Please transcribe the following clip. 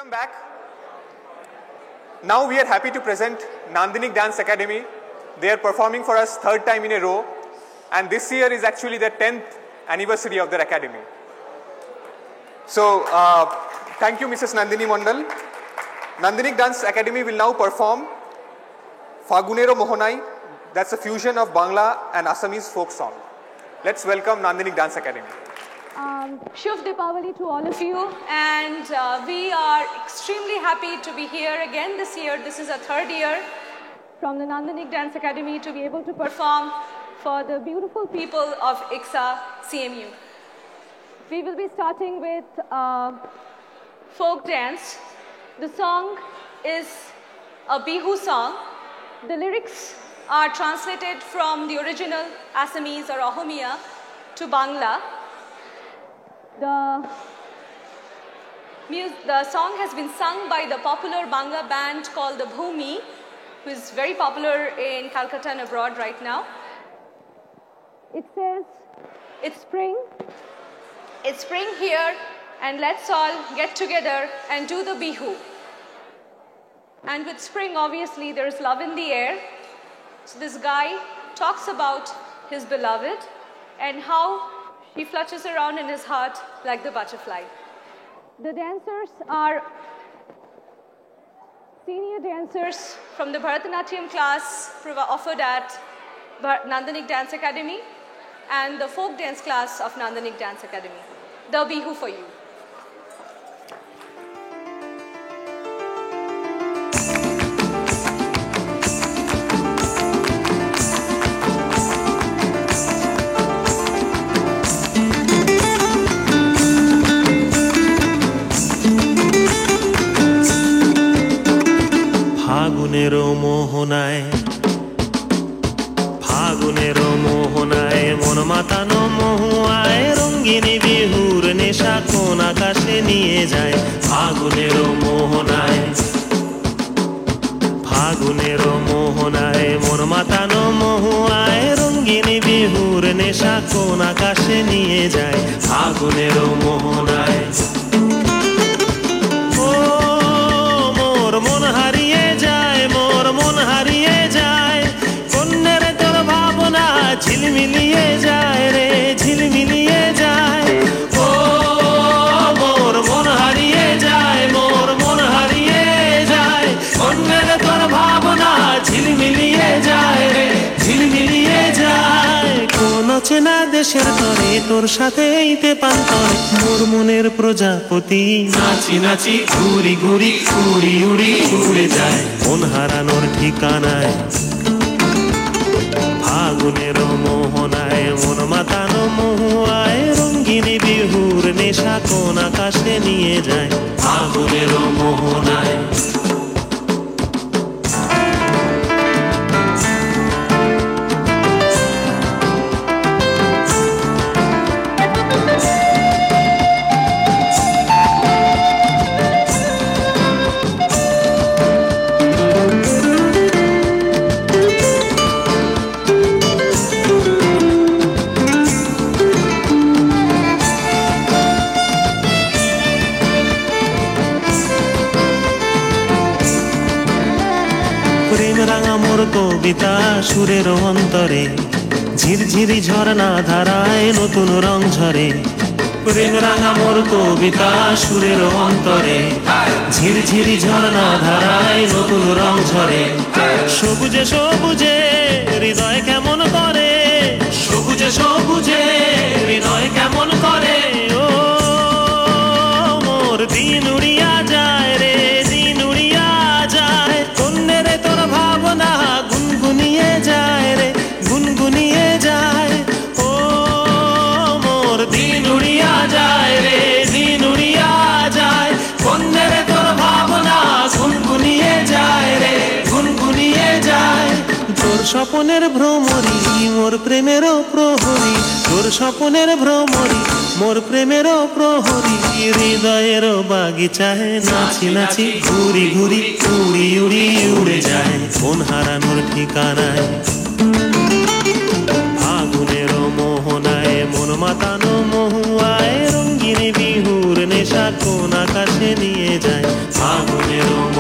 Welcome back. Now we are happy to present Nandanik Dance Academy. They are performing for us third time in a row, and this year is actually the 10th anniversary of their academy. So thank you, Mrs. Nandini Mondal. Nandanik Dance Academy will now perform Fagunero Mohanai. That's a fusion of Bangla and Assamese folk song. Let's welcome Nandanik Dance Academy. Shubh Deepavali to all of you, and we are extremely happy to be here again this year. This is our third year from the Nandanik Dance Academy to be able to perform for the beautiful people of ICSA CMU. We will be starting with folk dance. The song is a Bihu song. The lyrics are translated from the original Assamese or Ahomiya to Bangla. The song has been sung by the popular Bangla band called the Bhumi, who is very popular in Calcutta and abroad right now. It says, it's spring here, and let's all get together and do the Bihu. And with spring, obviously, there's love in the air. So this guy talks about his beloved and how he flutters around in his heart like the butterfly. The dancers are senior dancers from the Bharatanatyam class offered at Nandanik Dance Academy and the folk dance class of Nandanik Dance Academy. The Bihu for you. ফাগুনেরো মোহনায় মন মাতানো মহুয়ায় রঙ্গিনী বিহুর নেশা কোন আকাশে নিয়ে যায় ফাগুনেরো মোহনায় মন মাতানো মহুয়ায় রঙ্গিনী বিহুর নেশা কোন আকাশে নিয়ে যায় ফাগুনেরো মোহনায় মন হারিয়ে যায় কন্যের তোর ভাবনা ঝিলমিলিয়ে যায় রে ঝিলমিলিয়ে যায় ও মোর মন হারিয়ে যায় কন্যের তোর ভাবনা ঝিলমিলিয়ে যায় রে ঝিলমিলিয়ে যায় কোন চেনা দেশের তরে তোর সাথে ইতে পান্তরে মোর মনের প্রজাপতি নাচি নাচি ঘুরি ঘুরি উড়ি উড়ি উড়ে যায় মন হারানোর ঠিকানায় ফাগুনের মোহনায় মন মাতানো মহুয়ায় রঙ্গিনী বিহুর নেশা কোন আকাশে নিয়ে যায় ফাগুনের মোহনায় কবিতা সুরের অন্তরে ঝিরঝিরি ঝরনা ধারায় নতুন রং ঝরে প্রেম রাঙা মোর কবিতা সুরের অন্তরে ঝিরঝিরি ঝরনা ধারায় নতুন রং ঝরে সবুজে সবুজে হৃদয় কেমন করে সবুজে সবুজে হৃদয় কেমন করে ও মোর দিন উড়িয়া যায় রে দিন উড়িয়া যায় কন্যের তোর ভাবনা গুনগুনিয়ে যায় রে গুনগুনিয়ে যায় ও মোর দিন উড়িয়া যায় রে দিন উড়িয়া যায় কন্যের তোর ভাবনা গুনগুনিয়ে যায় রে গুনগুনিয়ে যায় তোর স্বপনের ভ্রমরি মোর প্রেমেরও প্রহরী তোর স্বপনের ভ্রমরি মোর প্রেমেরও প্রহরী হৃদয়ের বাগিচায় নাচি নাচি ঘুরি ঘুরি উড়ি উড়ি উড়ে যায় মন হারানোর ঠিকানায় ফাগুনের মোহনায় মন মাতানো মহুয়ায় রঙ্গিনী বিহুর নেশা মেঘেরা কোন আকাশে নিয়ে যায় ফাগুনের